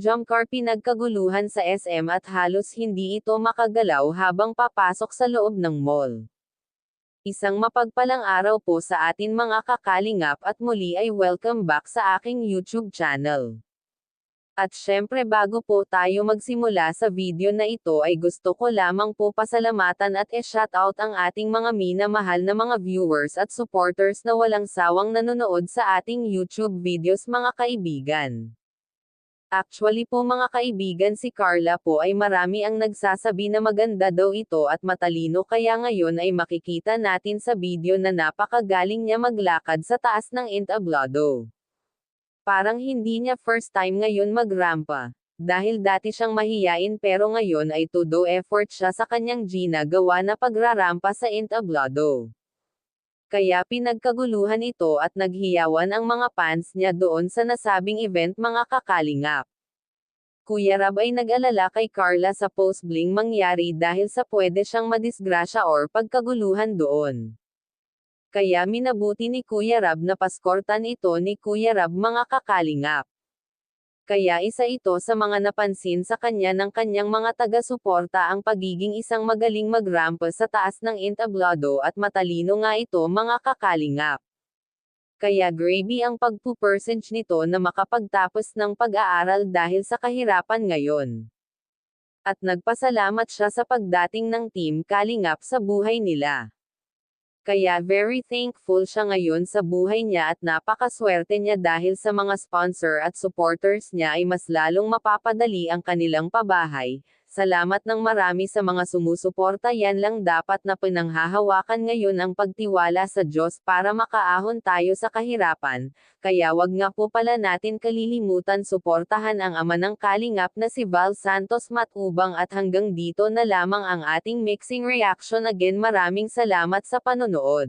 jump car pinagkaguluhan sa SM at halos hindi ito makagalaw habang papasok sa loob ng mall. Isang mapagpalang araw po sa atin mga kakalingap at muli ay welcome back sa aking YouTube channel. At syempre bago po tayo magsimula sa video na ito ay gusto ko lamang po pasalamatan at e-shoutout ang ating mga minamahal na mga viewers at supporters na walang sawang nanonood sa ating YouTube videos mga kaibigan. Actually po mga kaibigan, si Carla po ay marami ang nagsasabi na maganda daw ito at matalino, kaya ngayon ay makikita natin sa video na napakagaling niya maglakad sa taas ng entablado. Parang hindi niya first time ngayon magrampa. Dahil dati siyang mahiyain pero ngayon ay todo effort siya sa kanyang ginagawa na pagrarampa sa entablado. Kaya pinagkaguluhan ito at naghiyawan ang mga fans niya doon sa nasabing event mga kakalingap. Kuya Rab ay nag-alala kay Carla sa post-bling mangyari dahil sa pwede siyang madisgrasya or pagkaguluhan doon. Kaya minabuti ni Kuya Rab na paskortan ito ni Kuya Rab mga kakalingap. Kaya isa ito sa mga napansin sa kanya ng kanyang mga taga-suporta ang pagiging isang magaling magrampa sa taas ng entablado at matalino nga ito mga kakalingap. Kaya grabe ang pagpupercentage nito na makapagtapos ng pag-aaral dahil sa kahirapan ngayon. At nagpasalamat siya sa pagdating ng Team Kalingap sa buhay nila. Kaya very thankful siya ngayon sa buhay niya at napakaswerte niya dahil sa mga sponsor at supporters niya ay mas lalong mapapadali ang kanilang pabahay. Salamat ng marami sa mga sumusuporta, yan lang dapat na pinanghahawakan ngayon ang pagtiwala sa Diyos para makaahon tayo sa kahirapan. Kaya wag nga po pala natin kalilimutan suportahan ang ama ng Kalingap na si Val Santos Matubang at hanggang dito na lamang ang ating mixing reaction. Again, maraming salamat sa panonood.